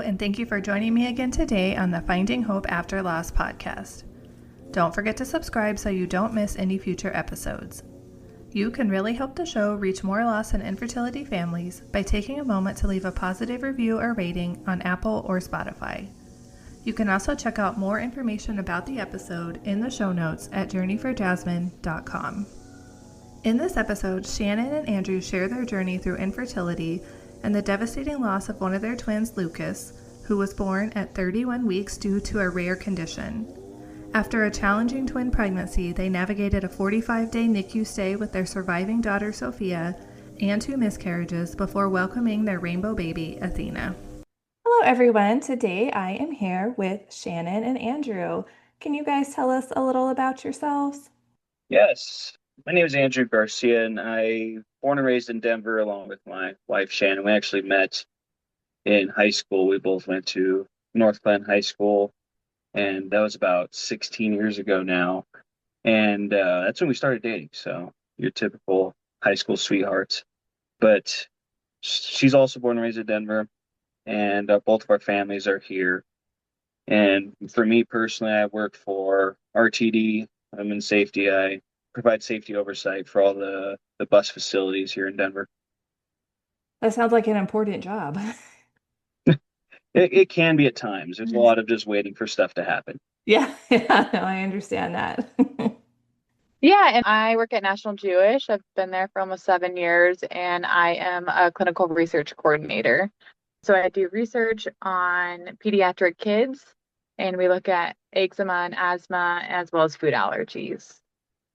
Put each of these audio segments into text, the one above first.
and thank you for joining me again today on the Finding Hope After Loss podcast. Don't forget to subscribe so you don't miss any future episodes. You can really help the show reach more loss and infertility families by taking a moment to leave a positive review or rating on Apple or Spotify. You can also check out more information about the episode in the show notes at journeyforjasmine.com. In this episode, Shannon and Andrew share their journey through infertility and the devastating loss of one of their twins, Lucas, who was born at 31 weeks due to a rare condition. After a challenging twin pregnancy, they navigated a 45-day NICU stay with their surviving daughter, Sophia, and 2 miscarriages before welcoming their rainbow baby, Athena. Hello, everyone. Today I am here with Shannon and Andrew. Can you guys tell us a little about yourselves? Yes, my name is Andrew Garcia, and I born and raised in Denver along with my wife Shannon. We actually met in high school. We both went to North Glen High School, and that was about 16 years ago now. And that's when we started dating. So your typical high school sweethearts. But she's also born and raised in Denver, and both of our families are here. And for me personally, I work for RTD. I'm in safety. I provide safety oversight for all the bus facilities here in Denver. That sounds like an important job. It can be at times. There's a lot of just waiting for stuff to happen. Yeah, no, I understand that. Yeah, and I work at National Jewish. I've been there for almost 7 years, and I am a clinical research coordinator. So I do research on pediatric kids, and we look at eczema and asthma as well as food allergies.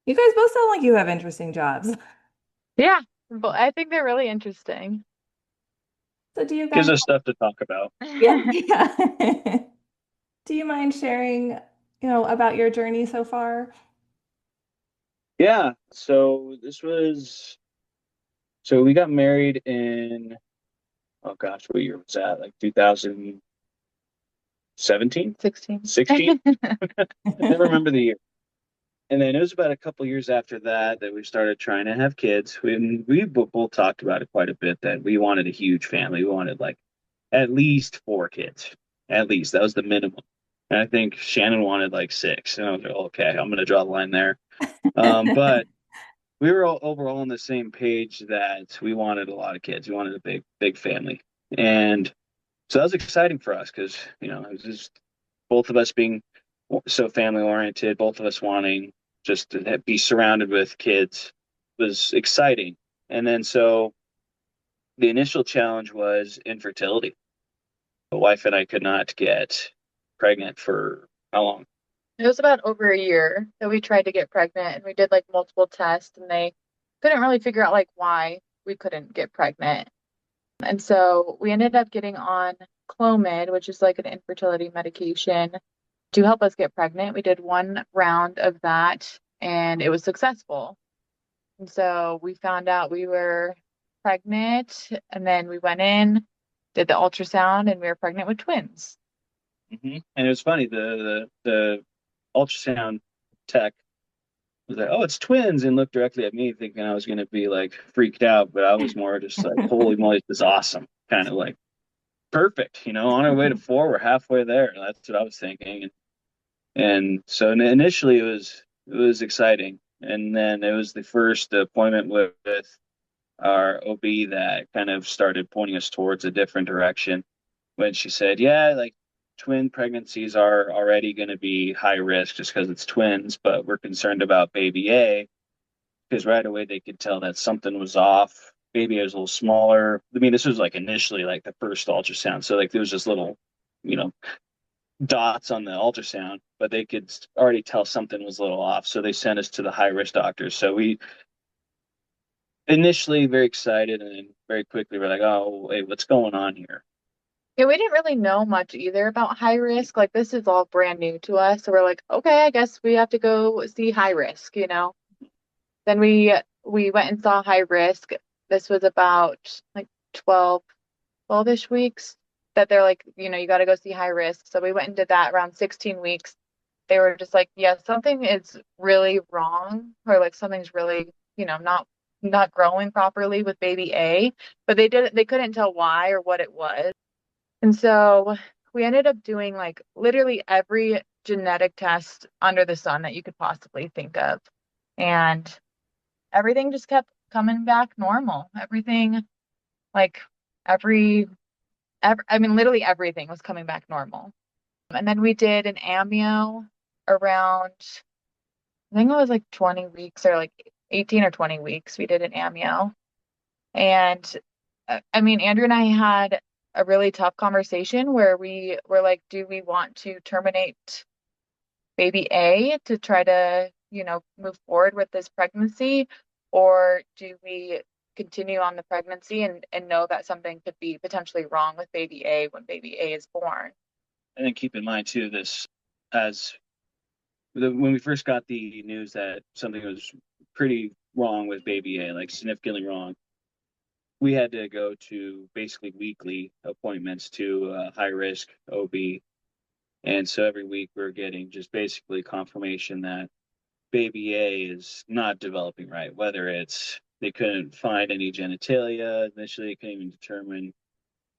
You guys both sound like you have interesting jobs. Yeah, but I think they're really interesting. So do you Gives guys, us stuff to talk about. yeah. Do you mind sharing, about your journey so far? Yeah. So we got married in, oh gosh, what year was that? Like 2017? 16. 16? I never remember the year. And then it was about a couple years after that we started trying to have kids. We both talked about it quite a bit that we wanted a huge family. We wanted like at least 4 kids. At least that was the minimum. And I think Shannon wanted like 6. And I was like, okay, I'm going to draw the line there. But we were all overall on the same page that we wanted a lot of kids. We wanted a big family. And so that was exciting for us because, it was just both of us being so family oriented, both of us wanting just to be surrounded with kids was exciting. And then so the initial challenge was infertility. My wife and I could not get pregnant for how long? It was about over a year that we tried to get pregnant, and we did like multiple tests, and they couldn't really figure out like why we couldn't get pregnant. And so we ended up getting on Clomid, which is like an infertility medication to help us get pregnant. We did 1 round of that and it was successful. And so we found out we were pregnant, and then we went in, did the ultrasound, and we were pregnant with twins. And it was funny, the ultrasound tech was like, "Oh, it's twins," and looked directly at me, thinking I was going to be like freaked out, but I was more just like, "Holy moly, this is awesome!" Kind of like perfect, on our way to 4, we're halfway there. That's what I was thinking, and so initially it was exciting, and then it was the first appointment with our OB that kind of started pointing us towards a different direction when she said, "Yeah, like." Twin pregnancies are already going to be high risk just because it's twins, but we're concerned about baby A because right away they could tell that something was off. Baby A was a little smaller. I mean, this was like initially like the first ultrasound. So like there was just little, you know, dots on the ultrasound, but they could already tell something was a little off. So they sent us to the high risk doctors. So we initially very excited and then very quickly we're like, oh, wait, what's going on here? Yeah, we didn't really know much either about high risk. Like this is all brand new to us. So we're like, okay, I guess we have to go see high risk. Then we went and saw high risk. This was about like 12-ish weeks that they're like, you got to go see high risk. So we went and did that around 16 weeks. They were just like, yeah, something is really wrong, or like something's really, not growing properly with baby A. But they couldn't tell why or what it was. And so we ended up doing like literally every genetic test under the sun that you could possibly think of. And everything just kept coming back normal. Everything, like I mean, literally everything was coming back normal. And then we did an amnio around, I think it was like 20 weeks or like 18 or 20 weeks. We did an amnio. And I mean, Andrew and I had a really tough conversation where we were like, do we want to terminate baby A to try to, move forward with this pregnancy? Or do we continue on the pregnancy and know that something could be potentially wrong with baby A when baby A is born? And then keep in mind too, this as when we first got the news that something was pretty wrong with baby A, like significantly wrong, we had to go to basically weekly appointments to high risk OB. And so every week we're getting just basically confirmation that baby A is not developing right, whether it's they couldn't find any genitalia. Initially, they couldn't even determine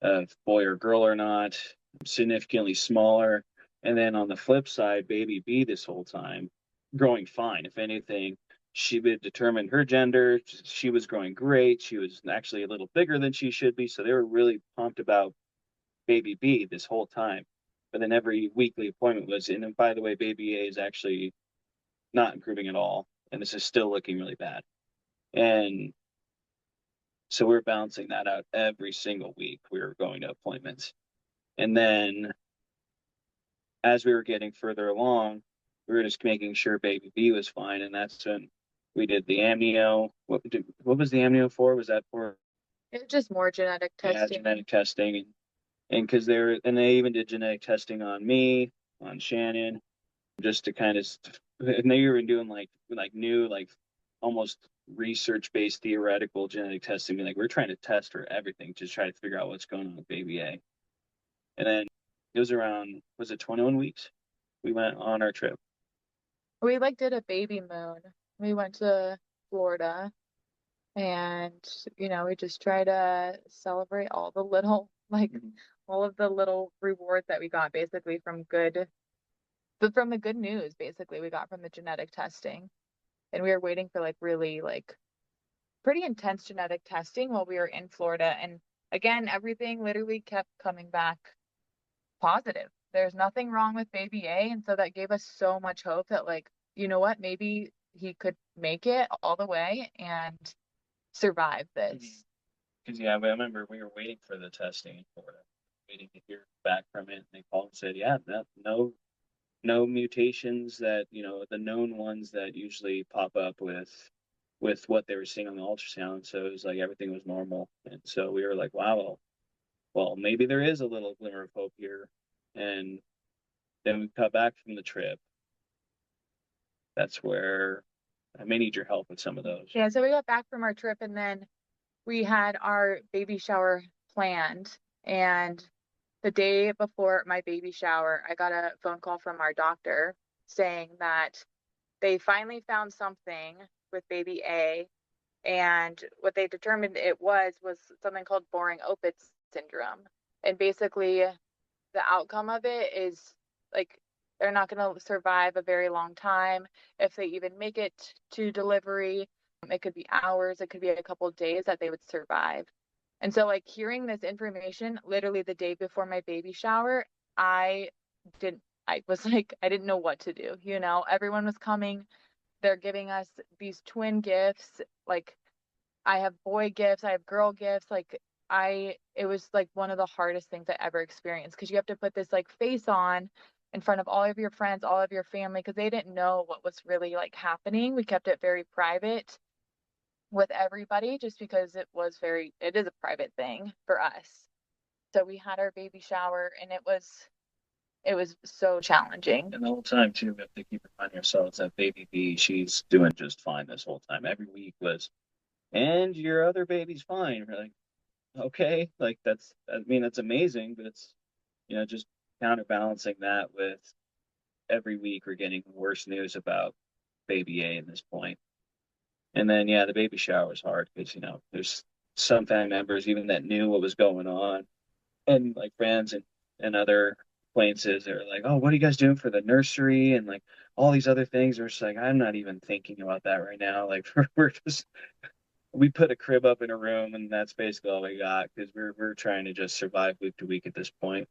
if boy or girl or not, significantly smaller. And then on the flip side, baby B this whole time, growing fine. If anything, she would determine her gender. She was growing great. She was actually a little bigger than she should be. So they were really pumped about baby B this whole time. But then every weekly appointment was, and then by the way, baby A is actually not improving at all. And this is still looking really bad. And so we're balancing that out every single week. We were going to appointments. And then as we were getting further along, we were just making sure baby B was fine. And that's when we did the amnio. What was the amnio for? Was that for It's just more genetic testing. genetic testing? And because they even did genetic testing on me, on Shannon, just to kind of, and they were doing like new, like almost research based theoretical genetic testing. Like we're trying to test for everything to try to figure out what's going on with baby A. And then it was around, was it 21 weeks? We went on our trip. We like did a baby moon. We went to Florida and, we just try to celebrate all the little, like all of the little rewards that we got basically from the good news basically we got from the genetic testing. And we were waiting for like really like pretty intense genetic testing while we were in Florida. And again, everything literally kept coming back positive. There's nothing wrong with baby A. And so that gave us so much hope that, like, you know what, maybe he could make it all the way and survive this. Because, yeah, I remember we were waiting for the testing in Florida, waiting to hear back from it. And they called and said, yeah, no mutations that, the known ones that usually pop up with what they were seeing on the ultrasound. So it was like everything was normal. And so we were like, wow, well, maybe there is a little glimmer of hope here. And then we got back from the trip. That's where I may need your help with some of those. Yeah, so we got back from our trip and then we had our baby shower planned. And the day before my baby shower, I got a phone call from our doctor saying that they finally found something with baby A. And what they determined it was something called Bohring-Opitz Syndrome. And basically, the outcome of it is like they're not going to survive a very long time. If they even make it to delivery, it could be hours, it could be a couple of days that they would survive. And so, like, hearing this information literally the day before my baby shower, I was like, I didn't know what to do. Everyone was coming. They're giving us these twin gifts. Like, I have boy gifts, I have girl gifts. Like, it was like one of the hardest things I ever experienced because you have to put this like face on in front of all of your friends, all of your family, because they didn't know what was really like happening. We kept it very private with everybody just because it is a private thing for us. So we had our baby shower and it was so challenging. And the whole time too, we have to keep reminding ourselves that baby B, she's doing just fine this whole time. Every week was, and your other baby's fine. We're like, okay, like that's amazing, but it's, just counterbalancing that with every week we're getting worse news about baby A at this point. And then, yeah, the baby shower was hard because, there's some family members even that knew what was going on. and like friends and other acquaintances are like, oh, what are you guys doing for the nursery and like all these other things? We're just like, I'm not even thinking about that right now. Like we're just we put a crib up in a room and that's basically all we got because we're trying to just survive week to week at this point.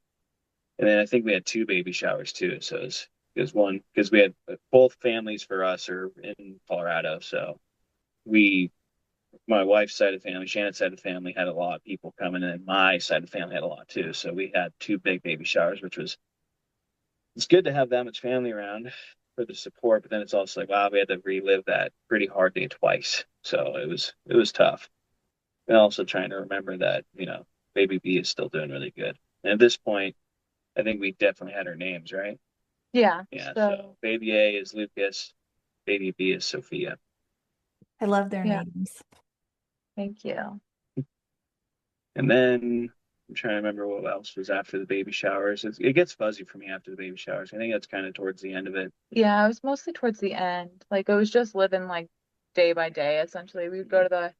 And then I think we had two baby showers too. So it was one because we had both families for us are in Colorado. So we my wife's side of the family, Shannon's side of the family had a lot of people coming, and my side of the family had a lot too. So we had two big baby showers, which was it's good to have that much family around for the support, but then it's also like, wow, we had to relive that pretty hard day twice. So it was tough. And also trying to remember that, baby B is still doing really good. And at this point, I think we definitely had our names, right? Yeah. Yeah, so So baby A is Lucas, baby B is Sophia. I love their yeah, names. thank you. And then I'm trying to remember what else was after the baby showers. It gets fuzzy for me after the baby showers. I think that's kind of towards the end of it. Yeah, it was mostly towards the end. Like it was just living like day by day, essentially. We would go to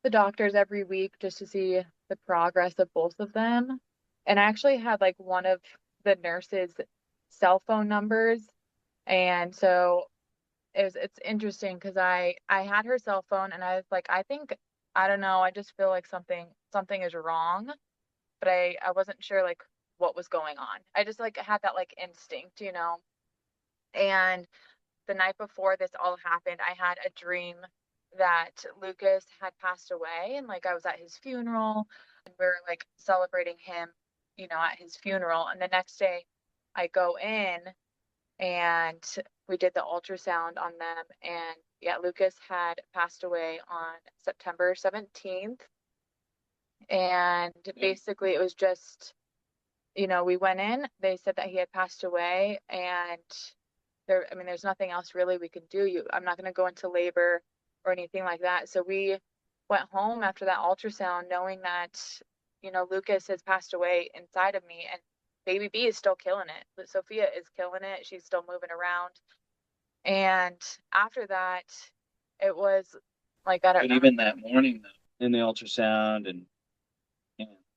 the doctors every week just to see the progress of both of them. And I actually had like one of the nurses' cell phone numbers. And so it's interesting because I had her cell phone and I was like, I don't know, I just feel like something is wrong, but I wasn't sure like what was going on. I just like had that like instinct, you know. And the night before this all happened, I had a dream that Lucas had passed away and like I was at his funeral and we were like celebrating him, you know, at his funeral. And the next day I go in and we did the ultrasound on them and yeah, Lucas had passed away on September 17th. And basically it was just, you know, we went in, they said that he had passed away and I mean, there's nothing else really we could do. I'm not going to go into labor or anything like that. So we went home after that ultrasound knowing that, you know, Lucas has passed away inside of me and baby B is still killing it. But Sophia is killing it. She's still moving around. And after that, it was like, I don't But know. even that morning, though, in the ultrasound and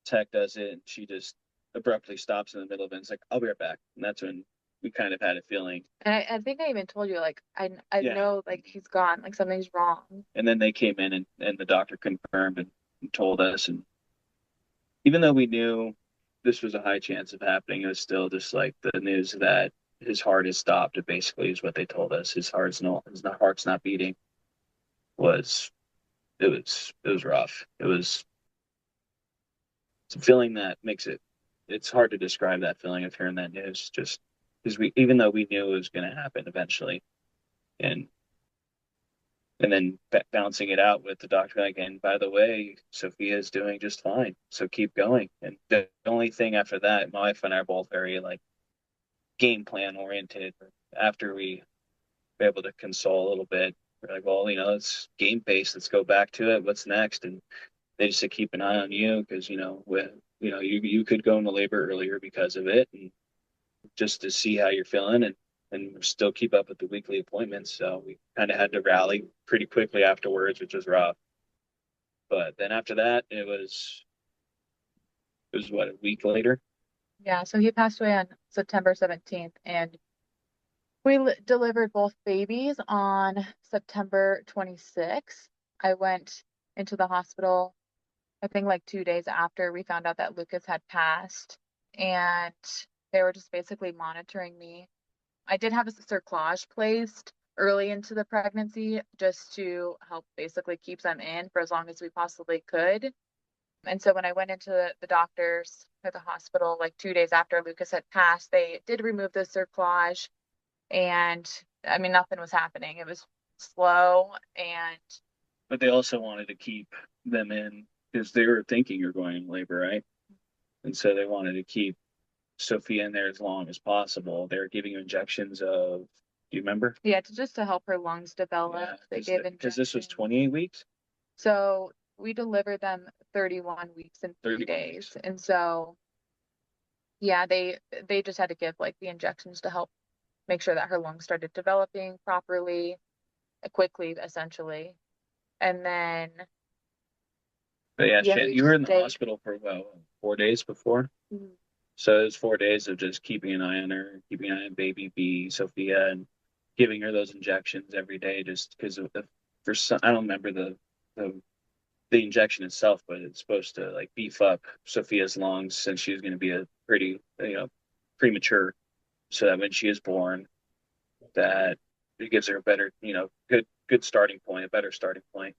tech does it, and she just abruptly stops in the middle of it. And it's like, I'll be right back. And that's when we kind of had a feeling. And I think I even told you, like, I Yeah. know, like, he's gone, like, something's wrong. And then they came in and the doctor confirmed and told us. And even though we knew this was a high chance of happening, it was still just like the news that his heart has stopped. It basically is what they told us. His heart's not beating. Was it was rough. It's a feeling that makes it's hard to describe that feeling of hearing that news just because even though we knew it was going to happen eventually and then bouncing it out with the doctor like, and by the way, Sophia is doing just fine, so keep going. And the only thing after that, my wife and I are both very like game plan oriented. After we were able to console a little bit, we're like, well, it's game based, let's go back to it, what's next? And they just said keep an eye on you because you could go into labor earlier because of it, and just to see how you're feeling and still keep up with the weekly appointments. So we kind of had to rally pretty quickly afterwards, which was rough. But then after that, it was what, a week later. Yeah, so he passed away on September 17th, and we delivered both babies on September 26th. I went into the hospital, I think like 2 days after we found out that Lucas had passed, and they were just basically monitoring me. I did have a cerclage placed early into the pregnancy just to help basically keep them in for as long as we possibly could. And so when I went into the doctors at the hospital, like 2 days after Lucas had passed, they did remove the cerclage. And I mean, nothing was happening. It was slow. And But they also wanted to keep them in because they were thinking you're going in labor, right? And so they wanted to keep Sophia in there as long as possible. They were giving you injections of, do you remember? yeah, just to help her lungs develop, they gave Because this was injections. 28 weeks. So we delivered them 31 weeks and 3 days. Weeks. And so, yeah, they just had to give like the injections to help make sure that her lungs started developing properly, quickly, essentially. And then But yeah, Yeah, we You were in the stayed. hospital for about 4 days before. Mhm. So it was 4 days of just keeping an eye on her, keeping an eye on baby B, Sophia, and giving her those injections every day just because of for some, I don't remember the the injection itself, but it's supposed to like beef up Sophia's lungs since she was going to be a pretty, premature, so that when she is born, that it gives her a better, good starting point, a better starting point.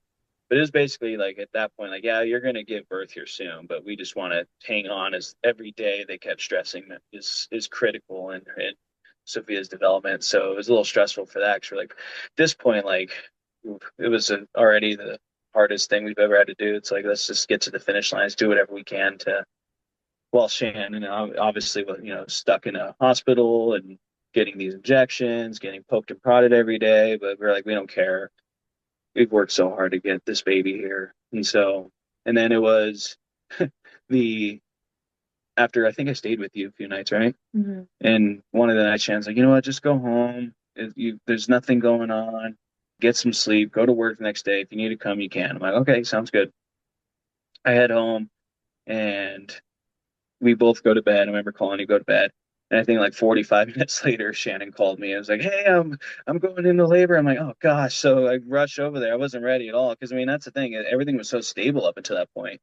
But it was basically like at that point, like, yeah, you're going to give birth here soon, but we just want to hang on. As every day they kept stressing that is critical in Sophia's development. So it was a little stressful for that. Cause we're like, at this point, like, it was already the hardest thing we've ever had to do. It's like, let's just get to the finish line, let's do whatever we can to, well, Shannon, obviously, stuck in a hospital and getting these injections, getting poked and prodded every day. But we're like, we don't care. We've worked so hard to get this baby here. And then it was the, after I think I stayed with you a few nights, right? Mhm. And one of the nights, Shannon's like, you know what, just go home. There's nothing going on. Get some sleep, go to work the next day. If you need to come, you can. I'm like, okay, sounds good. I head home and we both go to bed. I remember calling you go to bed. And I think like 45 minutes later, Shannon called me. I was like, hey, I'm going into labor. I'm like, oh gosh. So I rushed over there. I wasn't ready at all. Because I mean, that's the thing. Everything was so stable up until that point.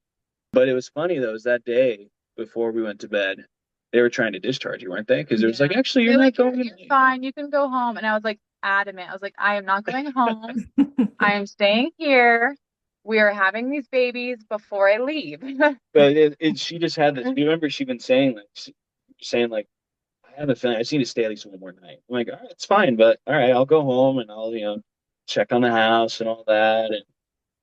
But it was funny though, is that day before we went to bed, they were trying to discharge you, weren't they? Because it was like, Yeah. actually, you're They're not like, going you're fine. You can go home. And I was like adamant. I was like, I am not going home. I am staying here. We are having these babies before I leave. But she just had this. You remember she'd been saying like, I have a feeling I just need to stay at least one more night. I'm like, all right, it's fine, but all right, I'll go home and I'll, check on the house and all that. And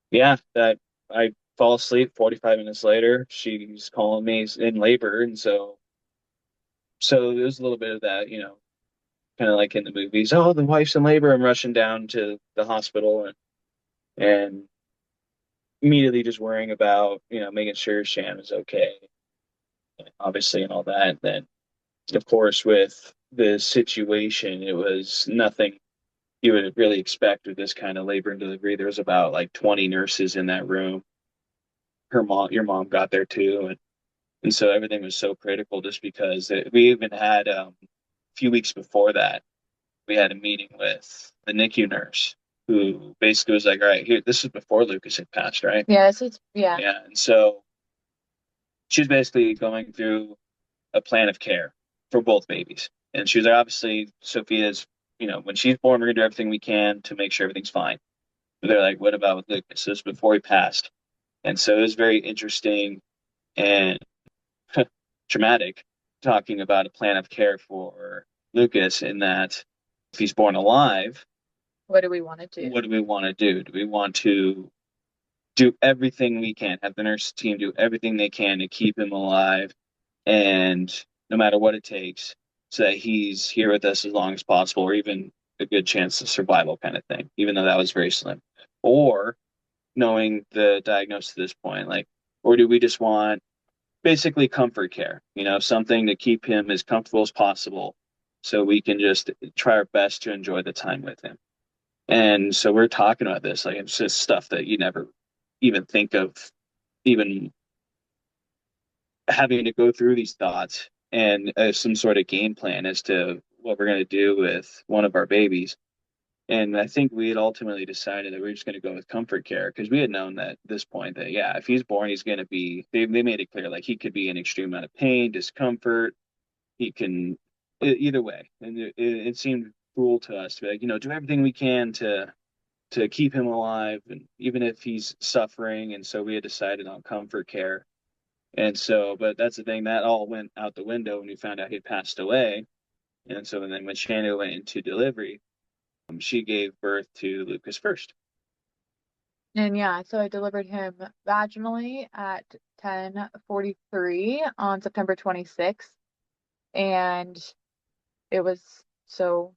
yeah, that I fall asleep 45 minutes later. She's calling me in labor. And so there's a little bit of that, kind of like in the movies. Oh, the wife's in labor. I'm rushing down to the hospital and immediately just worrying about, making sure Shan was okay, obviously, and all that. And then, of course, with the situation, it was nothing you would really expect with this kind of labor and delivery. There was about like 20 nurses in that room. Your mom got there too, and so everything was so critical just because we even had a few weeks before that, we had a meeting with the NICU nurse who basically was like, all right, here, this is before Lucas had passed, right? Yes, it's yeah. Yeah. And so she was basically going through a plan of care for both babies. And she was like, obviously, Sophia's, when she's born, we're going to do everything we can to make sure everything's fine. But they're like, what about with Lucas? This was before he passed. And so it was very interesting and traumatic talking about a plan of care for Lucas in that if he's born alive, What do we want to do? what do we want to do? Do we want to do everything we can, have the nurse team do everything they can to keep him alive, and no matter what it takes, so that he's here with us as long as possible, or even a good chance of survival kind of thing, even though that was very slim? Or knowing the diagnosis at this point, like, or do we just want basically comfort care, something to keep him as comfortable as possible so we can just try our best to enjoy the time with him? And so we're talking about this, like it's just stuff that you never even think of, even having to go through these thoughts and some sort of game plan as to what we're going to do with one of our babies. And I think we had ultimately decided that we are just going to go with comfort care because we had known that at this point that, yeah, if he's born, he's going to be, they made it clear, like he could be in extreme amount of pain, discomfort. He can, either way. And it seemed cruel to us to be like, do everything we can to keep him alive, and even if he's suffering. And so we had decided on comfort care. And so, but that's the thing, that all went out the window when we found out he had passed away. And so, and then when Shannon went into delivery, she gave birth to Lucas first. And yeah, so I delivered him vaginally at 10:43 on September 26th. And it was so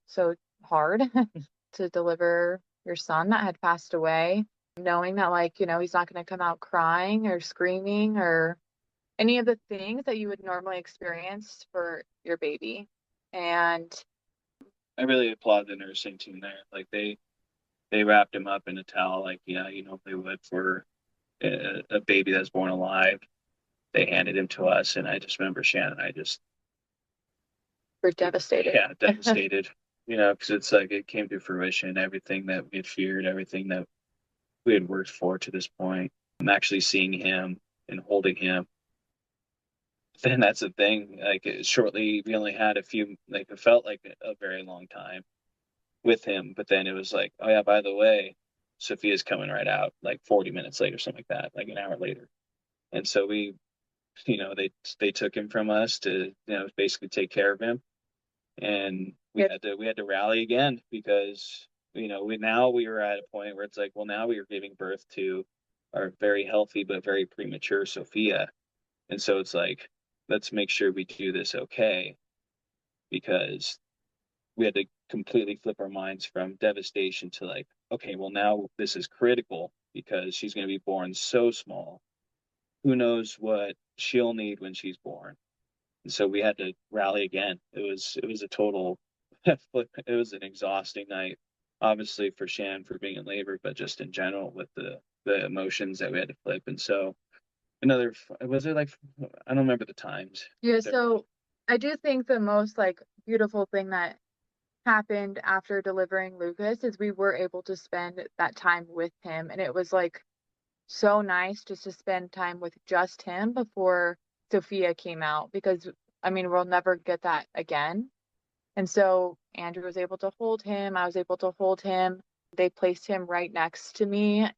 hard to deliver your son that had passed away, knowing that like, he's not going to come out crying or screaming or any of the things that you would normally experience for your baby. And I really applaud the nursing team there. Like they wrapped him up in a towel, like, yeah, they would for a baby that's born alive. They handed him to us, and I just remember Shannon and I just We're devastated. yeah, devastated. Because it's like it came to fruition. Everything that we had feared, everything that we had worked for to this point. I'm actually seeing him and holding him. Then that's the thing. Like shortly, we only had a few. Like it felt like a very long time with him, but then it was like, oh yeah, by the way, Sophia's coming right out. Like 40 minutes later, something like that, like an hour later. And so they took him from us to basically take care of him, and we had to rally again because we were at a point where it's like, well, now we are giving birth to our very healthy but very premature Sophia, and so it's like, let's make sure we do this okay, because we had to completely flip our minds from devastation to like, okay, well, now this is critical because she's going to be born so small. Who knows what she'll need when she's born? And so we had to rally again. It was a total it was an exhausting night, obviously for Shan for being in labor, but just in general with the emotions that we had to flip. And so was it like, I don't remember the times. Yeah, so I do think the most like beautiful thing that happened after delivering Lucas is we were able to spend that time with him, and it was like so nice just to spend time with just him before Sophia came out, because I mean we'll never get that again. And so Andrew was able to hold him, I was able to hold him. They placed him right next to me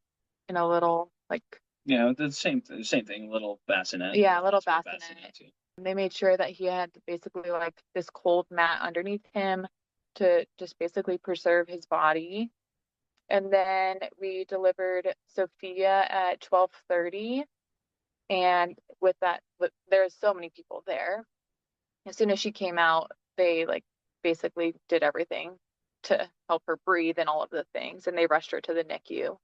in a little like the same thing, little bassinet. yeah, a little That's what bassinet. is. They made sure that he had basically like this cold mat underneath him to just basically preserve his body. And then we delivered Sophia at 12:30. And with that, there's so many people there. As soon as she came out, they like basically did everything to help her breathe and all of the things. And they rushed her to the NICU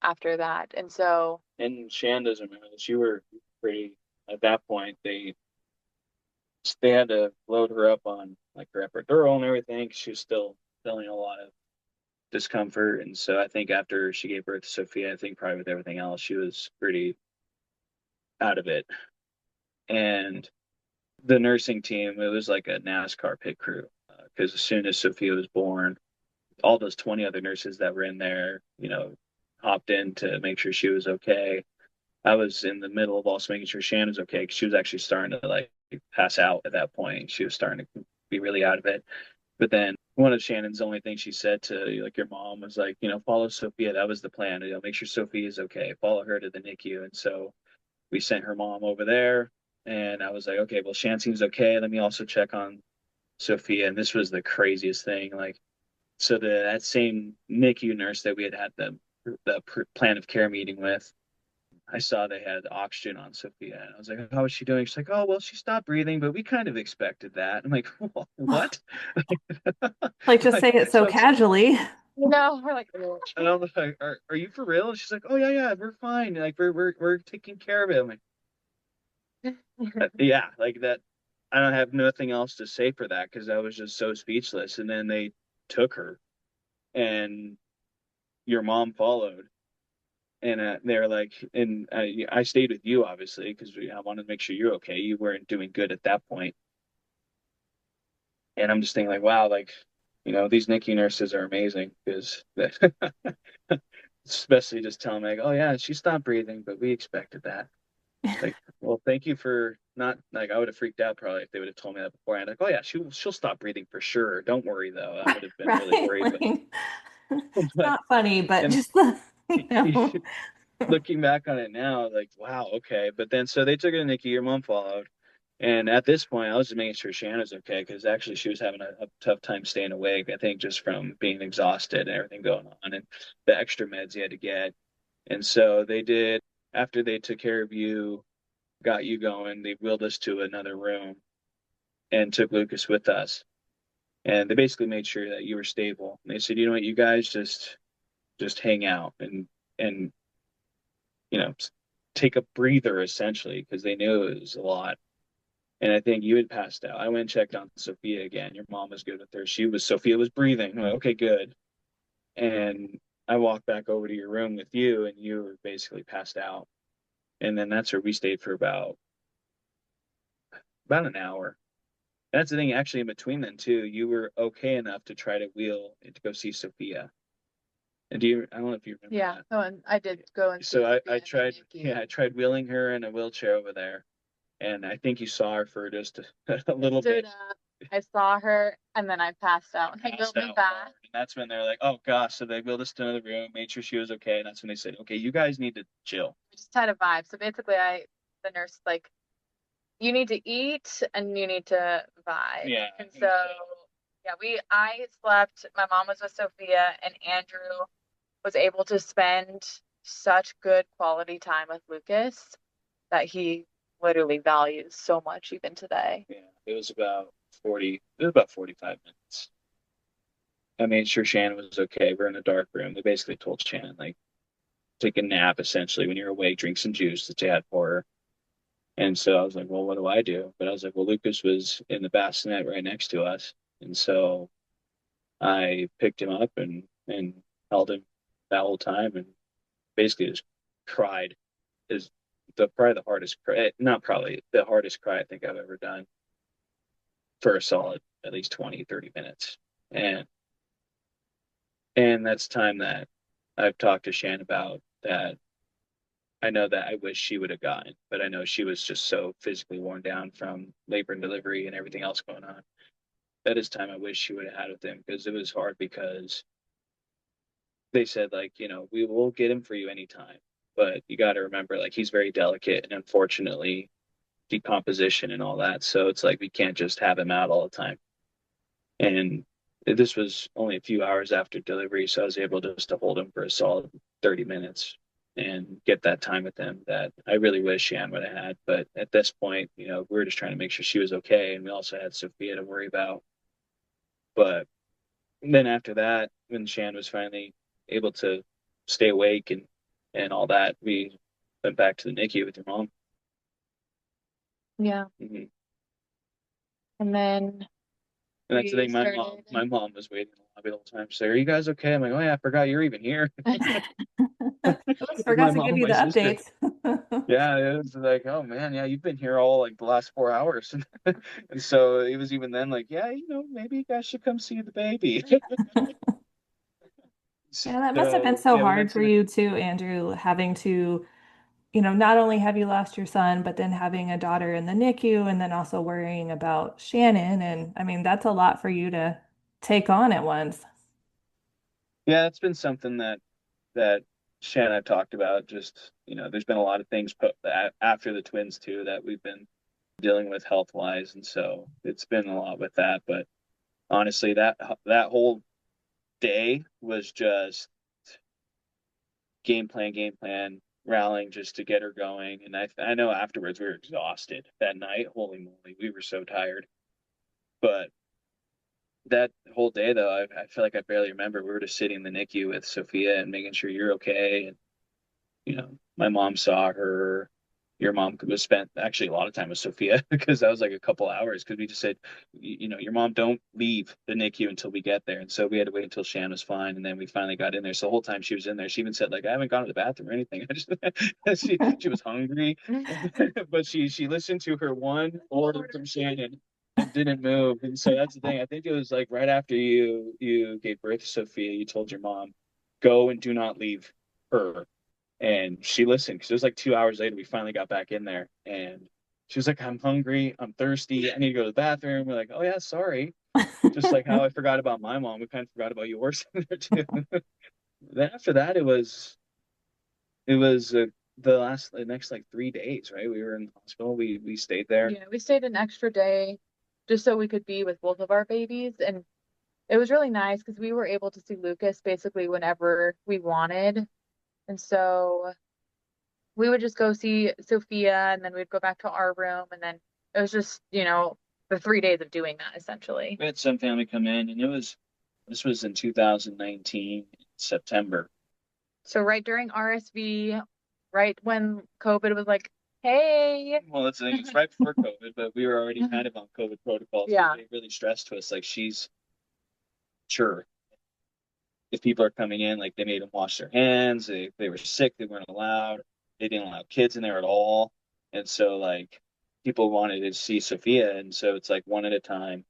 after that. And so. And Shan doesn't remember this. You were pretty, at that point, they had to load her up on like her epidural and everything. She was still feeling a lot of discomfort. And so I think after she gave birth to Sophia, I think probably with everything else, she was pretty out of it. And the nursing team, it was like a NASCAR pit crew, because as soon as Sophia was born, all those 20 other nurses that were in there, hopped in to make sure she was okay. I was in the middle of also making sure Shannon was okay, because she was actually starting to like pass out at that point. She was starting to be really out of it. But then one of Shannon's only things she said to like your mom was like, follow Sophia. That was the plan. Make sure Sophia is okay. Follow her to the NICU. And so we sent her mom over there. And I was like, okay, well, Shan seems okay. Let me also check on Sophia. And this was the craziest thing. Like, so that same NICU nurse that we had the plan of care meeting with, I saw they had oxygen on Sophia, and I was like, "How is she doing?" She's like, "Oh, well, she stopped breathing, but we kind of expected that." I'm like, "What?" Like, just say it so So casually. No, we're like, I don't know, like, are you for real? And she's like, "Oh yeah, we're fine. Like we're taking care of it." I'm like, yeah, like that. I don't have nothing else to say for that because I was just so speechless. And then they took her, and your mom followed. And they're like, and I stayed with you obviously because I wanted to make sure you're okay. You weren't doing good at that point. And I'm just thinking like, wow, like, these NICU nurses are amazing because especially just telling me like, oh yeah, she stopped breathing, but we expected that. Like, well, thank you for not like, I would have freaked out probably if they would have told me that beforehand. Like, oh yeah, she'll stop breathing for sure. Don't worry though. I would have been really Right. worried. Like, it's But not funny, but and just the. looking back on it now, like, wow, okay. But then so they took her to NICU, your mom followed. And at this point, I was just making sure Shanna's okay because actually she was having a tough time staying awake, I think, just from being exhausted and everything going on and the extra meds you had to get. And so they did, after they took care of you, got you going, they wheeled us to another room and took Lucas with us. And they basically made sure that you were stable. And they said, you know what, you guys just hang out and you know, take a breather essentially because they knew it was a lot. And I think you had passed out. I went and checked on Sophia again. Your mom was good with her. Sophia was breathing. I'm like, okay, good. And I walked back over to your room with you, and you were basically passed out. And then that's where we stayed for about an hour. That's the thing, actually, in between then too, you were okay enough to try to wheel and to go see Sophia. And I don't know if you remember Yeah. that. Oh, and I did go and see So Sophia I in the tried, NICU. I tried wheeling her in a wheelchair over there, and I think you saw her for just a little Stood bit. up, I saw her, and then I passed out. They wheeled Passed me out back. hard. And that's when they're like, oh gosh. So they wheeled us to another room, made sure she was okay. And that's when they said, okay, you guys need to chill. We just had a vibe. So basically, the nurse like, you need to eat and you need to vibe. Yeah. And so yeah, I slept. My mom was with Sophia, and Andrew was able to spend such good quality time with Lucas that he literally values so much even today. Yeah, it was about 45 minutes. I made sure Shannon was okay. We're in a dark room. They basically told Shannon, like, take a nap essentially when you're awake, drink some juice that they had for her. And so I was like, well, what do I do? But I was like, well, Lucas was in the bassinet right next to us. And so I picked him up and held him that whole time and basically just cried. Is probably the hardest cry, not probably the hardest cry I think I've ever done for a solid at least 20, 30 minutes. And that's time that I've talked to Shan about that I know that I wish she would have gotten, but I know she was just so physically worn down from labor and delivery and everything else going on. That is time I wish she would have had with him because it was hard because they said, like, we will get him for you anytime, but you got to remember, like, he's very delicate and unfortunately decomposition and all that. So it's like we can't just have him out all the time. And this was only a few hours after delivery, so I was able just to hold him for a solid 30 minutes and get that time with him that I really wish Shan would have had. But at this point, we were just trying to make sure she was okay, and we also had Sophia to worry about. But then after that, when Shan was finally able to stay awake and all that, we went back to the NICU with your mom. Yeah. Mm-hmm. And then And that's the we thing, started. my mom was waiting in the lobby the whole time. So, are you guys okay? I'm like, oh yeah, I forgot you're even here. Oops, My forgot to mom give and you my the sister. updates. Yeah, it was like, oh man, yeah, you've been here all like the last 4 hours. And so it was even then like, yeah, maybe you guys should come see the baby. Yeah, that must have been So so yeah, we hard went for to the you too, Andrew, having to, not only have you lost your son, but then having a daughter in the NICU and then also worrying about Shannon. And I mean, that's a lot for you to take on at once. yeah, it's been something that Shannon and I've talked about. Just there's been a lot of things put after the twins too that we've been dealing with health wise, and so it's been a lot with that. But honestly, that whole day was just game plan, rallying just to get her going. And I know afterwards we were exhausted that night. Holy moly, we were so tired. But that whole day though, I feel like I barely remember. We were just sitting in the NICU with Sophia and making sure you're okay. And my mom saw her. Your mom was spent actually a lot of time with Sophia because that was like a couple hours because we just said, your mom don't leave the NICU until we get there. And so we had to wait until Shan was fine. And then we finally got in there. So the whole time she was in there, she even said, like, I haven't gone to the bathroom or anything. I just, she was hungry, but she listened to her one order from Shannon and didn't move. And so that's the thing. I think it was like right after you gave birth to Sophia, you told your mom, go and do not leave her. And she listened because it was like 2 hours later, we finally got back in there. And she was like, I'm hungry. I'm thirsty. I need to go to the bathroom. We're like, oh, yeah, sorry. Just like how I forgot about my mom, we kind of forgot about yours in there too. Then after that, it was the next like 3 days, right? We were in the hospital. We stayed there. Yeah, we stayed an extra day just so we could be with both of our babies. And it was really nice because we were able to see Lucas basically whenever we wanted. And so we would just go see Sophia and then we'd go back to our room. And then it was just, the 3 days of doing that essentially. We had some family come in, and this was in 2019, September. So right during RSV, right when COVID was like, hey. Well, that's the thing. It's right before COVID, but we were already kind of on COVID protocols. Yeah. They really stressed to us, like, she's sure. if people are coming in, like they made them wash their hands. They were sick, they weren't allowed. They didn't allow kids in there at all. And so like people wanted to see Sophia, and so it's like one at a time.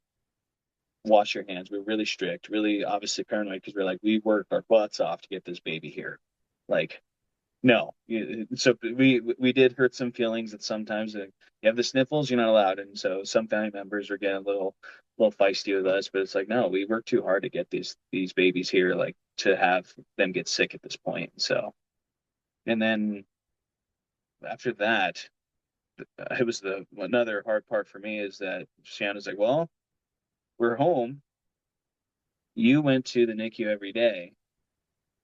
Wash your hands. We're really strict, really obviously paranoid because we're like we worked our butts off to get this baby here. Like no, so we did hurt some feelings that sometimes you have the sniffles, you're not allowed, and so some family members were getting a little feisty with us, but it's like no, we worked too hard to get these babies here, like to have them get sick at this point. So, and then after that, it was the another hard part for me is that Shannon's like, well, we're home. You went to the NICU every day.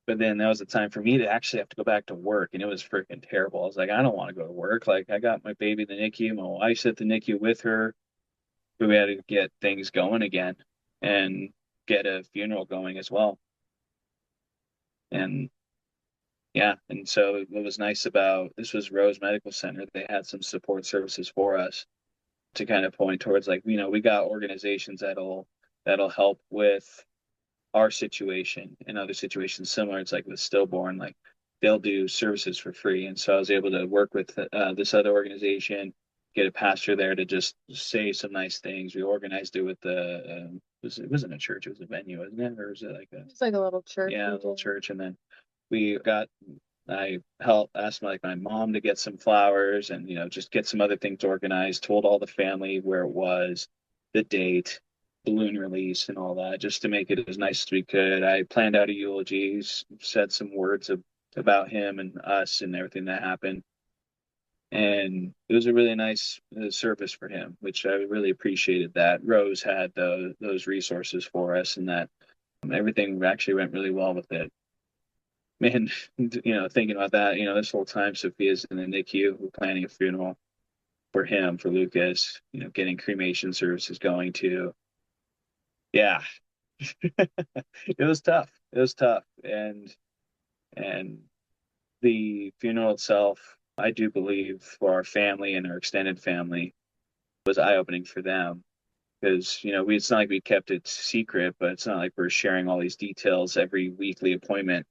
But then that was the time for me to actually have to go back to work, and it was freaking terrible. I was like, I don't want to go to work. Like, I got my baby in the NICU, my wife's at the NICU with her, but we had to get things going again and get a funeral going as well. And yeah, and so what was nice about this was Rose Medical Center. They had some support services for us to kind of point towards like, we got organizations that'll help with our situation and other situations similar. It's like with stillborn, like they'll do services for free. And so I was able to work with this other organization, get a pastor there to just say some nice things. We organized it with it wasn't a church, it was a venue, wasn't it? Or was it like It's like a little church. yeah, a little church. And then we got, I helped asked my mom to get some flowers and, just get some other things organized, told all the family where it was, the date, balloon release and all that, just to make it as nice as we could. I planned out a eulogy, said some words about him and us and everything that happened. And it was a really nice service for him, which I really appreciated that Rose had those resources for us and that everything actually went really well with it. Man, thinking about that, this whole time Sophia's in the NICU, we're planning a funeral for him, for Lucas, getting cremation services going to. Yeah, it was tough. It was tough. And the funeral itself, I do believe for our family and our extended family was eye-opening for them because, it's not like we kept it secret, but it's not like we're sharing all these details every weekly appointment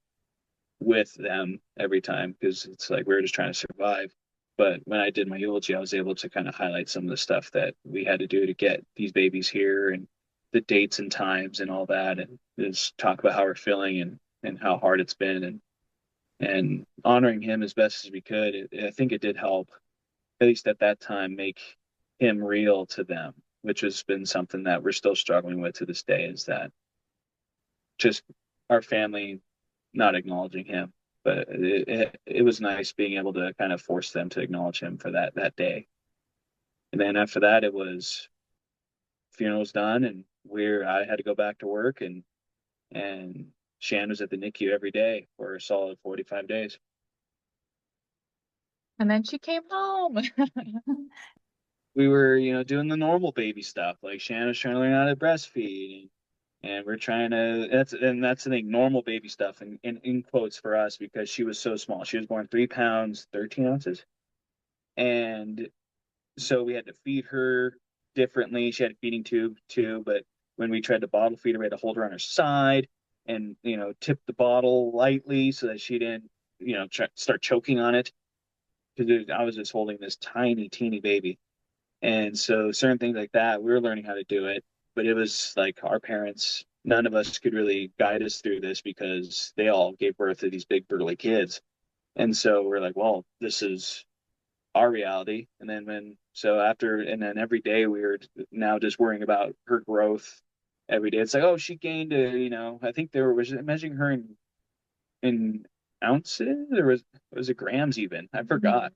with them every time because it's like we're just trying to survive. But when I did my eulogy, I was able to kind of highlight some of the stuff that we had to do to get these babies here and the dates and times and all that, and just talk about how we're feeling and how hard it's been and honoring him as best as we could. I think it did help, at least at that time, make him real to them, which has been something that we're still struggling with to this day, is that just our family not acknowledging him. But it was nice being able to kind of force them to acknowledge him for that day. And then after that, it was funeral's done, and I had to go back to work, and Shan was at the NICU every day for a solid 45 days. And then she came home. We were, doing the normal baby stuff. Like Shan was trying to learn how to breastfeed, and we're trying to. That's the thing, normal baby stuff, in quotes for us because she was so small. She was born 3 pounds 13 ounces, and so we had to feed her differently. She had a feeding tube too, but when we tried to bottle feed her, we had to hold her on her side and tip the bottle lightly so that she didn't start choking on it because I was just holding this tiny teeny baby. And so certain things like that, we were learning how to do it, but it was like our parents, none of us could really guide us through this because they all gave birth to these big burly kids. And so we're like, well, this is our reality. And then and then every day we were now just worrying about her growth every day. It's like, oh, she gained I think was measuring her in ounces or was it grams even? I forgot.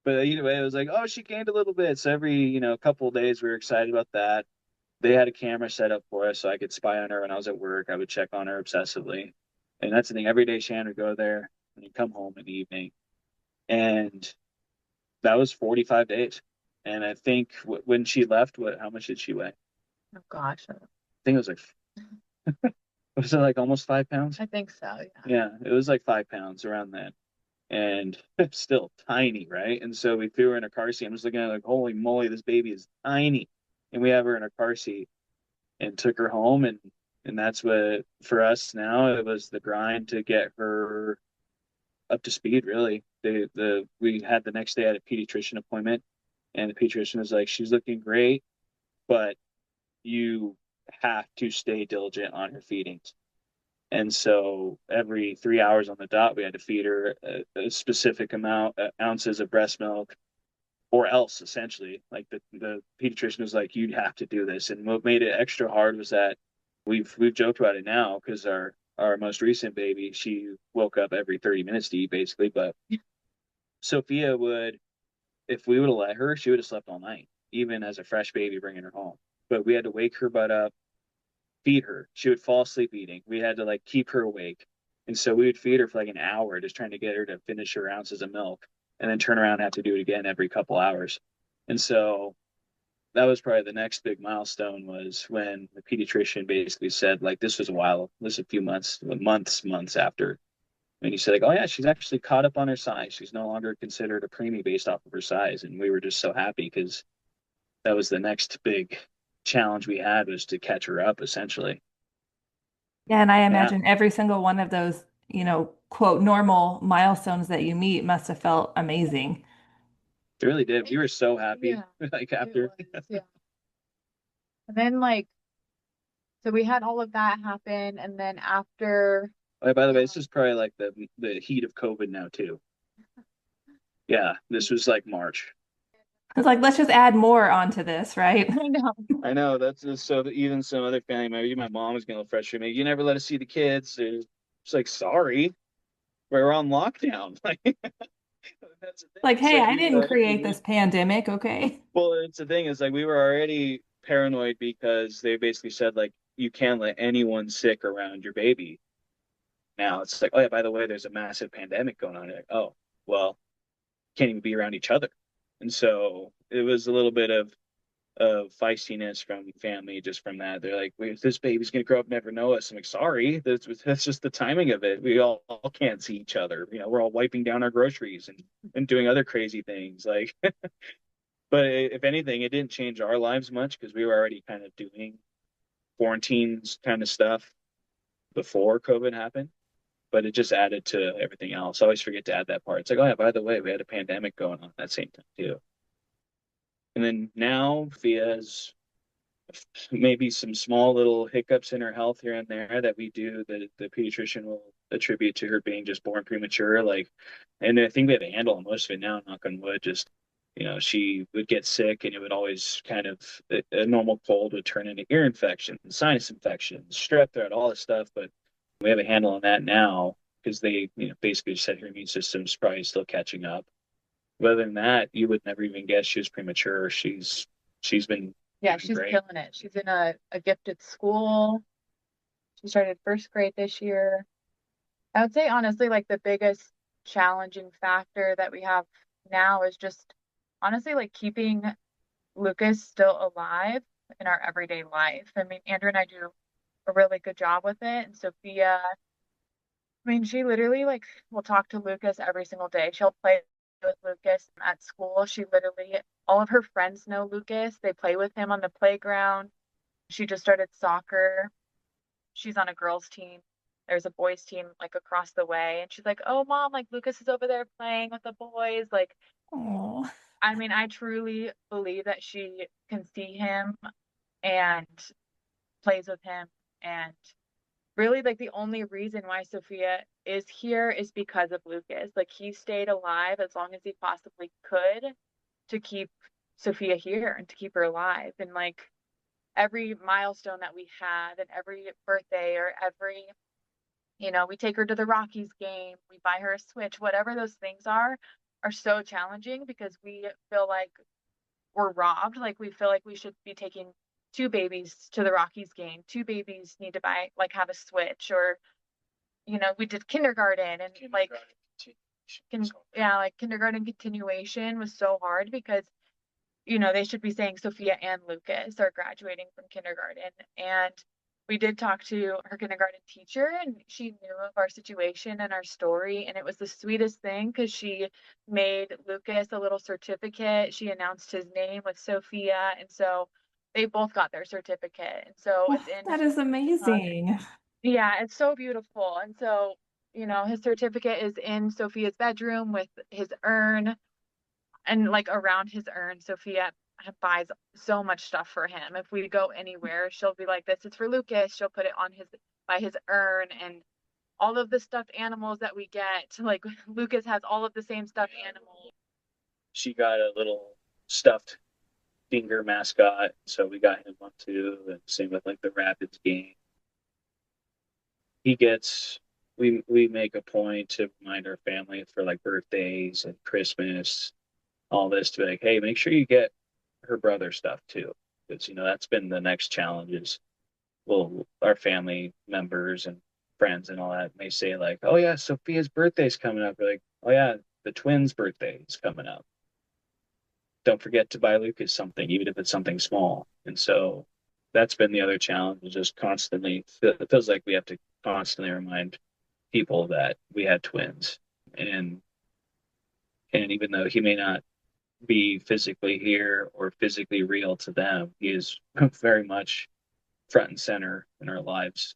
But either way, it was like, oh, she gained a little bit. So every, couple of days we were excited about that. They had a camera set up for us so I could spy on her when I was at work. I would check on her obsessively. And that's the thing. Every day Shannon would go there and he'd come home in the evening. And that was 45 days. And I think when she left, how much did she weigh? Oh gosh. I think it was like, was it like almost 5 pounds? I think so, yeah. Yeah, it was like 5 pounds around then. And still tiny, right? And so we threw her in a car seat. I'm just looking at it like, holy moly, this baby is tiny. And we have her in a car seat and took her home. And And that's what, for us now, it was the grind to get her up to speed, really. We had the next day at a pediatrician appointment, and the pediatrician was like, she's looking great, but you have to stay diligent on her feedings. And so every 3 hours on the dot, we had to feed her a specific amount, ounces of breast milk, or else essentially, like the pediatrician was like, you'd have to do this. And what made it extra hard was that we've joked about it now because our most recent baby, she woke up every 30 minutes to eat basically, but Sophia would, if we would have let her, she would have slept all night, even as a fresh baby bringing her home. But we had to wake her butt up, feed her. She would fall asleep eating. We had to like keep her awake. And so we would feed her for like an hour, just trying to get her to finish her ounces of milk and then turn around and have to do it again every couple hours. And so that was probably the next big milestone, was when the pediatrician basically said, like, this was a few months after. And he said, like, oh yeah, she's actually caught up on her size. She's no longer considered a preemie based off of her size. And we were just so happy because that was the next big challenge we had, was to catch her up essentially. Yeah, and I Yeah, imagine every single one of those, quote, normal milestones that you meet must have felt amazing. it really did. We were so happy Yeah, like it after. was. Yeah. And then like, so we had all of that happen, and then after, Oh, by the way, this is probably like the heat of COVID now too. Yeah, this was like March. It's like, let's just add more onto this, right? I know. I know, that's just, so that even some other family members, my mom was gonna frustrate me. You never let us see the kids. It's like, sorry, we're on lockdown. Like, that's the thing. Like, It's hey, like I we were didn't create already, this pandemic, okay? well, it's the thing is like we were already paranoid because they basically said like you can't let anyone sick around your baby. Now it's like, oh yeah, by the way, there's a massive pandemic going on. You're like, oh, well, can't even be around each other. And so it was a little bit of feistiness from family just from that. They're like, wait, this baby's gonna grow up and never know us. I'm like, sorry, that's just the timing of it. We all can't see each other. We're all wiping down our groceries and doing other crazy things. Like, but if anything, it didn't change our lives much because we were already kind of doing quarantines kind of stuff before COVID happened. But it just added to everything else. I always forget to add that part. It's like, oh yeah, by the way, we had a pandemic going on at that same time too. And then now Fia's maybe some small little hiccups in her health here and there that we do that the pediatrician will attribute to her being just born premature. Like, and I think we have a handle on most of it now, knock on wood. Just, she would get sick and it would always kind of, a normal cold would turn into ear infection, sinus infection, strep throat, all this stuff. But we have a handle on that now because they, basically said her immune system's probably still catching up. But other than that, you would never even guess she was premature. She's been Yeah, doing she's great. killing it. She's in a gifted school. She started first grade this year. I would say honestly, like the biggest challenging factor that we have now is just honestly like keeping Lucas still alive in our everyday life. I mean, Andrew and I do a really good job with it. And Sophia, I mean, she literally like will talk to Lucas every single day. She'll play with Lucas at school. She literally, all of her friends know Lucas. They play with him on the playground. She just started soccer. She's on a girls' team. There's a boys' team like across the way. And she's like, oh, mom, like Lucas is over there playing with the boys. Like, Oh, I mean, I truly believe that she can see him and plays with him. And really, like, the only reason why Sophia is here is because of Lucas. Like, he stayed alive as long as he possibly could to keep Sophia here and to keep her alive. And, like, every milestone that we have and every birthday or every, we take her to the Rockies game, we buy her a Switch, whatever those things are so challenging because we feel like we're robbed. Like we feel like we should be taking two babies to the Rockies game. Two babies need to have a Switch, or, we did kindergarten and like, yeah, like kindergarten continuation was so hard because, they should be saying Sophia and Lucas are graduating from kindergarten. And we did talk to her kindergarten teacher, and she knew of our situation and our story. And it was the sweetest thing because she made Lucas a little certificate. She announced his name with Sophia. And so they both got their certificate. And so it's in That is amazing. yeah, it's so beautiful. And so, his certificate is in Sophia's bedroom with his urn, and like around his urn, Sophia buys so much stuff for him. If we go anywhere, she'll be like, "This is for Lucas." She'll put it on by his urn, and all of the stuffed animals that we get. Like Lucas has all of the same stuffed animals. She got a little stuffed finger mascot, so we got him one too. And same with like the Rapids game. We make a point to remind our family for like birthdays and Christmas, all this, to be like, hey, make sure you get her brother stuff too, because that's been the next challenge. Is, well, our family members and friends and all that may say like, oh yeah, Sophia's birthday's coming up. We're like, oh yeah, the twins' birthday is coming up. Don't forget to buy Lucas something, even if it's something small. And so that's been the other challenge, is just constantly, it feels like we have to constantly remind people that we had twins. And even though he may not be physically here or physically real to them, he is very much front and center in our lives,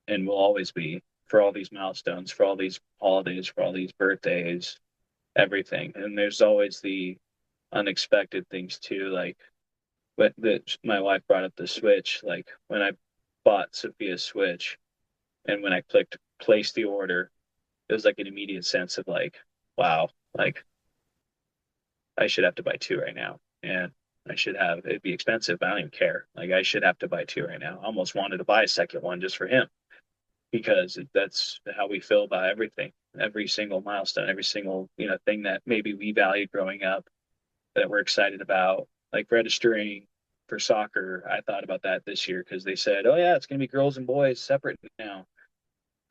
and will always be, for all these milestones, for all these holidays, for all these birthdays, everything. And there's always the unexpected things too, like that my wife brought up the Switch. Like when I bought Sophia's Switch and when I clicked place the order, it was like an immediate sense of like, wow, like I should have to buy two right now. And it'd be expensive, but I don't even care. Like I should have to buy two right now. I almost wanted to buy a second one just for him, because that's how we feel about everything, every single milestone, every single, thing that maybe we valued growing up that we're excited about, like registering for soccer. I thought about that this year because they said, oh yeah, it's going to be girls and boys separate now.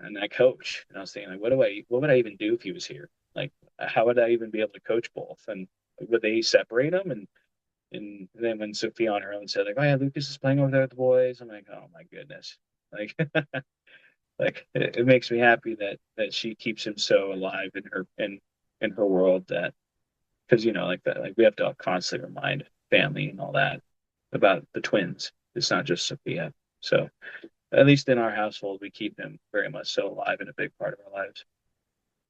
And I coach, and I was thinking, like, what would I even do if he was here? Like, how would I even be able to coach both? And would they separate them? And then when Sophia on her own said, like, oh yeah, Lucas is playing over there with the boys, I'm like, oh my goodness. Like, like it makes me happy that she keeps him so alive in her world, that, because like that, like we have to constantly remind family and all that about the twins. It's not just Sophia. So at least in our household, we keep him very much so alive and a big part of our lives.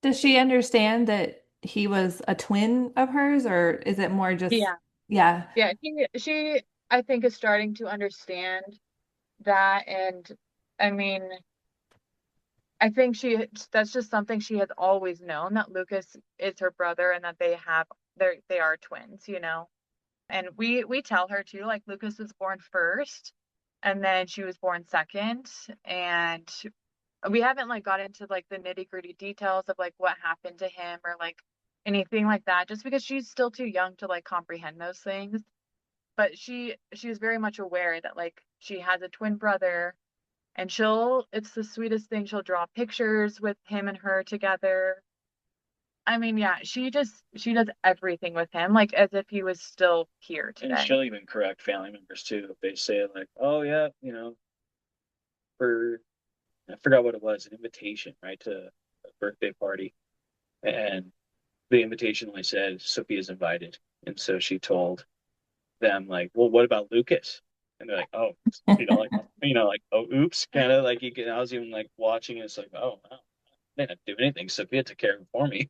Does she understand that he was a twin of hers, or is it more just, Yeah. yeah? Yeah. She, I think, is starting to understand that. And I mean, I think that's just something she has always known, that Lucas is her brother and that they are twins, And we tell her too, like Lucas was born first and then she was born second. And we haven't like got into like the nitty-gritty details of like what happened to him or like anything like that, just because she's still too young to like comprehend those things. But she is very much aware that like she has a twin brother, and it's the sweetest thing. She'll draw pictures with him and her together. I mean, yeah, she does everything with him, like as if he was still here And today. she'll even correct family members too if they say like, oh yeah, for, I forgot what it was, an invitation, right, to a birthday party. And the invitation only said Sophia's invited. And so she told them like, well, what about Lucas? And they're like, oh, like, oh, oops, kind of like I was even like watching it. It's like, oh, wow, I didn't do anything. Sophia took care of it for me.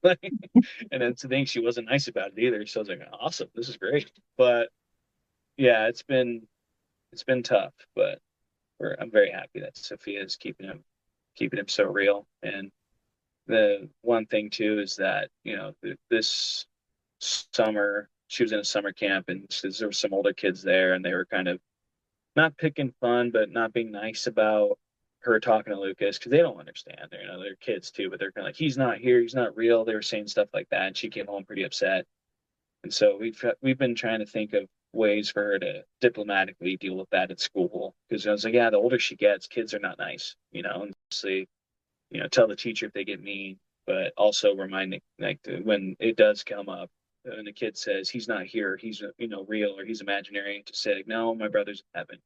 And that's the thing. She wasn't nice about it either. So I was like, awesome, this is great. But yeah, it's been tough, but I'm very happy that Sophia is keeping him so real. And the one thing too is that this summer she was in a summer camp, and there were some older kids there, and they were kind of not picking fun, but not being nice about her talking to Lucas, because they don't understand. They're kids too, but they're kind of like, he's not here, he's not real. They were saying stuff like that, and she came home pretty upset. And so we've been trying to think of ways for her to diplomatically deal with that at school, because I was like, yeah, the older she gets, kids are not nice, and say, tell the teacher if they get mean, but also reminding, like, when it does come up and the kid says he's not here, he's real or he's imaginary, to say like, no, my brother's in heaven.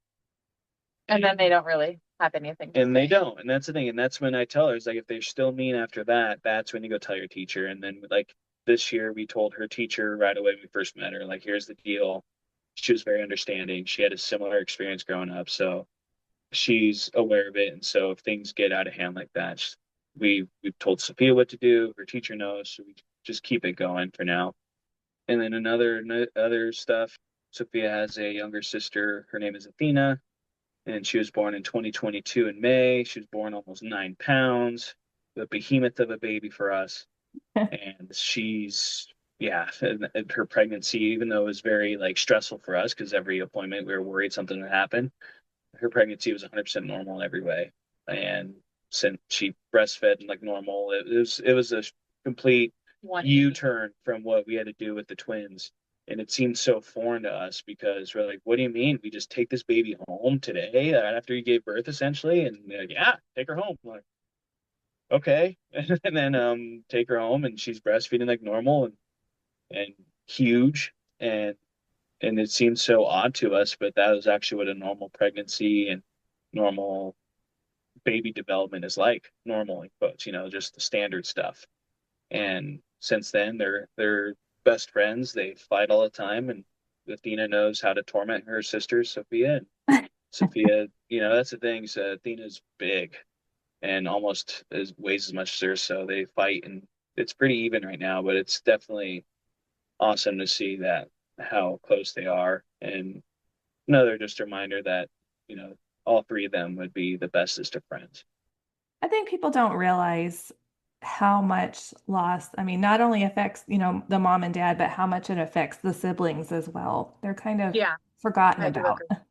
And then they don't really have anything to And say. they don't, and that's the thing. And that's when I tell her, it's like, if they're still mean after that, that's when you go tell your teacher. And then like this year we told her teacher right away when we first met her, like, here's the deal, she was very understanding. She had a similar experience growing up, so she's aware of it. And so if things get out of hand like that, we've told Sophia what to do. Her teacher knows, so we just keep it going for now. And then other stuff. Sophia has a younger sister. Her name is Athena, and she was born in 2022 in May. She was born almost 9 pounds, the behemoth of a baby for us. And she's, yeah, and her pregnancy, even though it was very like stressful for us because every appointment we were worried something would happen, her pregnancy was 100% normal in every way. And since she breastfed like normal, it was a complete 180. U-turn from what we had to do with the twins. And it seemed so foreign to us because we're like, what do you mean? We just take this baby home today after you gave birth, essentially? And they're like, yeah, take her home. I'm like, okay. And then take her home and she's breastfeeding like normal and huge. And it seemed so odd to us, but that was actually what a normal pregnancy and normal baby development is like, normal in quotes, just the standard stuff. And since then, they're best friends. They fight all the time, and Athena knows how to torment her sister Sophia. And Sophia, that's the thing. So Athena's big and almost weighs as much as her, so they fight, and it's pretty even right now. But it's definitely awesome to see that how close they are, and another just reminder that all three of them would be the bestest of friends. I think people don't realize how much loss, I mean, not only affects, the mom and dad, but how much it affects the siblings as well. They're kind of Yeah, forgotten I do about. agree.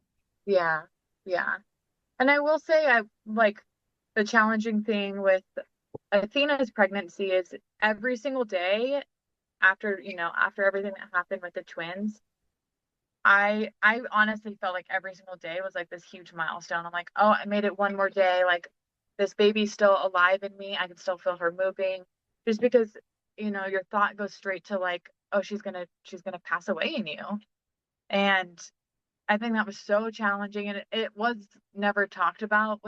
Yeah, yeah. And I will say, I like the challenging thing with Athena's pregnancy is every single day after everything that happened with the twins, I honestly felt like every single day was like this huge milestone. I'm like, oh, I made it one more day. Like this baby's still alive in me. I can still feel her moving. Just because, your thought goes straight to like, oh, she's gonna pass away in you. And I think that was so challenging. And it was never talked about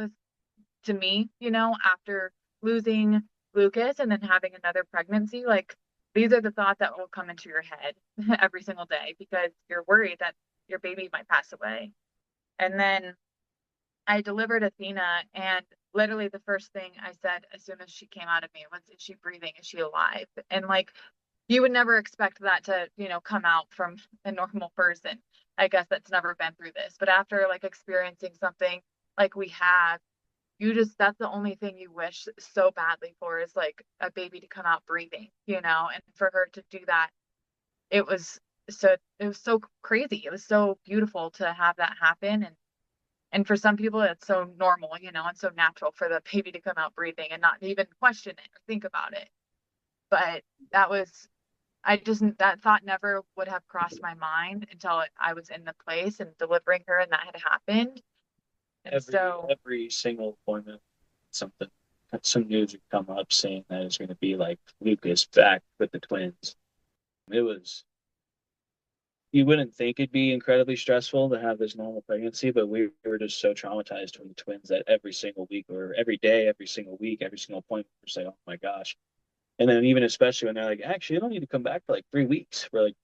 to me, after losing Lucas and then having another pregnancy. Like these are the thoughts that will come into your head every single day because you're worried that your baby might pass away. And then I delivered Athena, and literally the first thing I said as soon as she came out of me was, is she breathing? Is she alive? And like, you would never expect that to, come out from a normal person. I guess that's never been through this. But after like experiencing something like we have, that's the only thing you wish so badly for is like a baby to come out breathing, and for her to do that, it was so crazy. It was so beautiful to have that happen. And for some people it's so normal, and so natural for the baby to come out breathing and not even question it or think about it. But that was, that thought never would have crossed my mind until I was in the place and delivering her and that had happened. And every single appointment, something, some news would come up saying that it's going to be like Lucas back with the twins. It was, you wouldn't think it'd be incredibly stressful to have this normal pregnancy, but we were just so traumatized from the twins that every single week or every day, every single week, every single appointment, we're saying, oh my gosh. And then even especially when they're like, actually, you don't need to come back for like 3 weeks. We're like,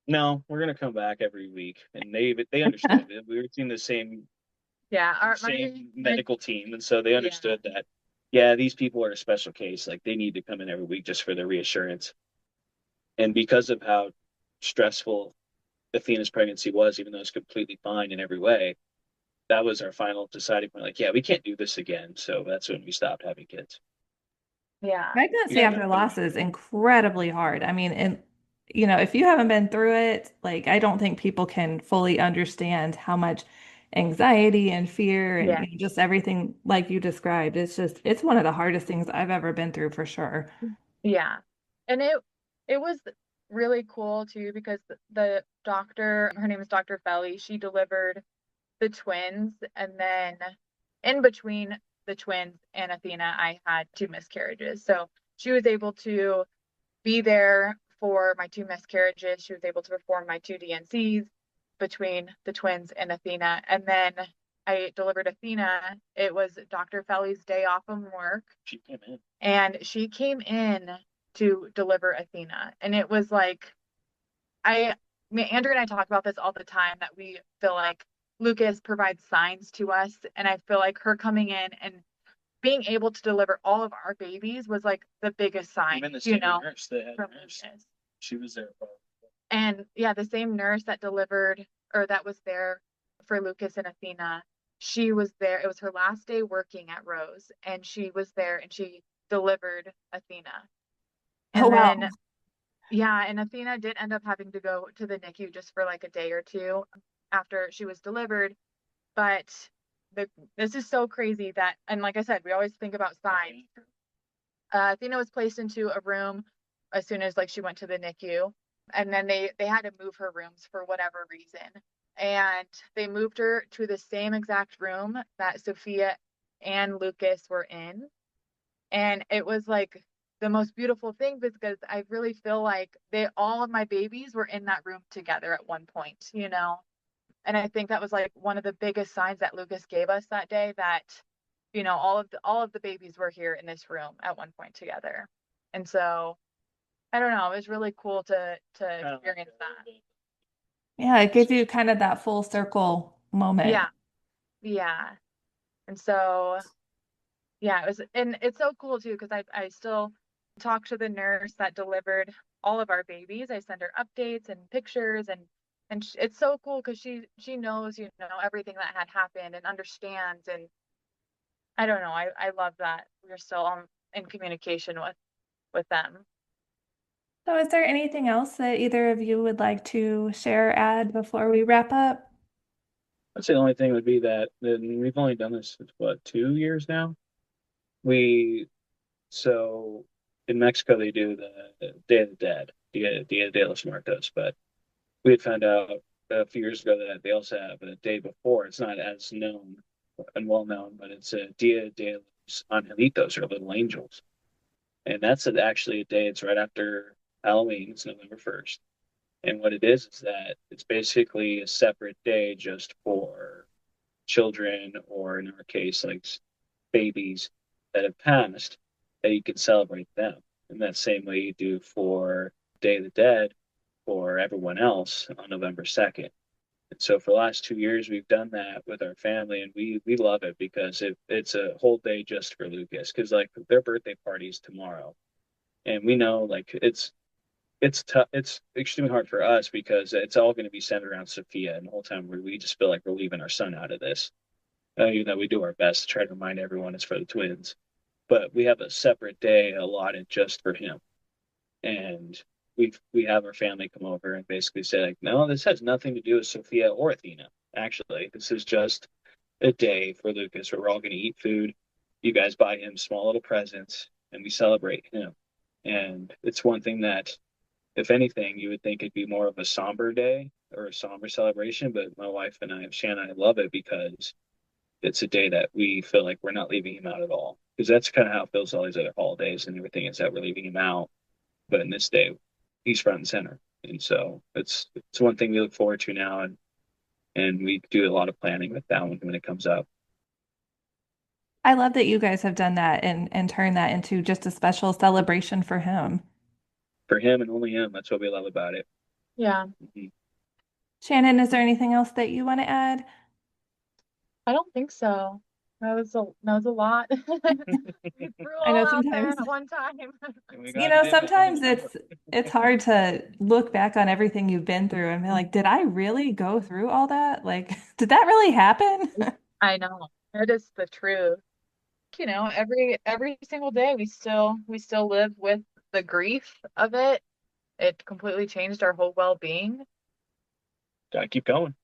no, we're going to come back every week. And they understood it. We were seeing the same medical team. And so they understood that, yeah, these people are a special case. Like they need to come in every week just for their reassurance. And because of how stressful Athena's pregnancy was, even though it's completely fine in every way, that was our final deciding point. Like, yeah, we can't do this again. So that's when we stopped having kids. Yeah. Pregnancy after loss is incredibly hard. I mean, and if you haven't been through it, like I don't think people can fully understand how much anxiety and fear and just everything like you described. It's one of the hardest things I've ever been through for sure. Yeah. And it was really cool too because the doctor, her name is Dr. Felly, she delivered the twins, and then in between the twins and Athena, I had 2 miscarriages. So she was able to be there for my 2 miscarriages. She was able to perform my 2 DNCs between the twins and Athena. And then I delivered Athena. It was Dr. Felly's day off from work. She came in. And she came in to deliver Athena. And it was like, I Andrew and I talk about this all the time, that we feel like Lucas provides signs to us. And I feel like her coming in and being able to deliver all of our babies was like the biggest sign, Even the same nurse that had from nurse, Lucas. she was there. And yeah, the same nurse that delivered, or that was there for Lucas and Athena, she was there. It was her last day working at Rose, and she was there and she delivered Athena. Oh, And wow. then, yeah, and Athena did end up having to go to the NICU just for like a day or two after she was delivered. But this is so crazy that, and like I said, we always think about signs. Athena was placed into a room as soon as like she went to the NICU, and then they had to move her rooms for whatever reason, and they moved her to the same exact room that Sophia and Lucas were in, and it was like the most beautiful thing, because I really feel like all of my babies were in that room together at one point, and I think that was like one of the biggest signs that Lucas gave us that day, that all of the babies were here in this room at one point together. And so I don't know, it was really cool to experience that. Yeah, it gives you kind of that full circle moment. Yeah. And so yeah, and it's so cool too, because I still talk to the nurse that delivered all of our babies. I send her updates and pictures, and it's so cool because she knows everything that had happened and understands. And I don't know, I love that we're still in communication with them. So, is there anything else that either of you would like to share or add before we wrap up? I'd say the only thing would be that we've only done this, what, 2 years now? So in Mexico, they do the Day of the Dead, Dia de los Muertos, but we had found out a few years ago that they also have a day before. It's not as known and well known, but it's a Dia de los Angelitos, or Little Angels. And that's actually a day, it's right after Halloween, it's November 1st. And what it is that it's basically a separate day just for children, or in our case, like babies that have passed, that you can celebrate them in that same way you do for Day of the Dead for everyone else on November 2nd. And so for the last 2 years, we've done that with our family, and we love it because it's a whole day just for Lucas, because like their birthday party is tomorrow, and we know like it's tough. It's extremely hard for us because it's all going to be centered around Sophia, and the whole time we just feel like we're leaving our son out of this. Even though we do our best to try to remind everyone it's for the twins, but we have a separate day allotted just for him, and we have our family come over and basically say like, no, this has nothing to do with Sophia or Athena. Actually, this is just a day for Lucas where we're all going to eat food. You guys buy him small little presents, and we celebrate him. And it's one thing that, if anything, you would think it'd be more of a somber day or a somber celebration, but my wife and I, Shannon and I, love it because it's a day that we feel like we're not leaving him out at all. Because that's kind of how it feels all these other holidays and everything, is that we're leaving him out. But in this day, he's front and center. And so it's one thing we look forward to now, and we do a lot of planning with that one when it comes up. I love that you guys have done that and turned that into just a special celebration for him. For him and only him. That's what we love about it. Yeah. Mm-hmm. Shannon, is there anything else that you want to add? I don't think so. That was a lot. We threw I know all out there sometimes, at one time. sometimes it's hard to look back on everything you've been through and be like, did I really go through all that? Like, did that really happen? I know. It is the truth. Every single day we still live with the grief of it. It completely changed our whole well-being. Gotta keep going.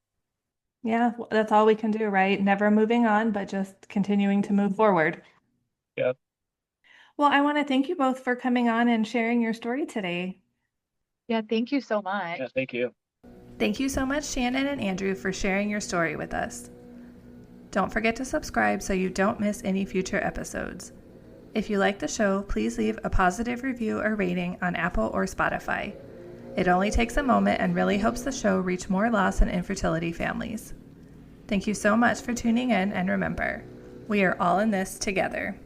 Yeah, that's all we can do, right? Never moving on, but just continuing to move forward. Yeah. Well, I want to thank you both for coming on and sharing your story today. Yeah, thank you so much. Yeah, thank you. Thank you so much, Shannon and Andrew, for sharing your story with us. Don't forget to subscribe so you don't miss any future episodes. If you like the show, please leave a positive review or rating on Apple or Spotify. It only takes a moment and really helps the show reach more loss and infertility families. Thank you so much for tuning in, and remember, we are all in this together.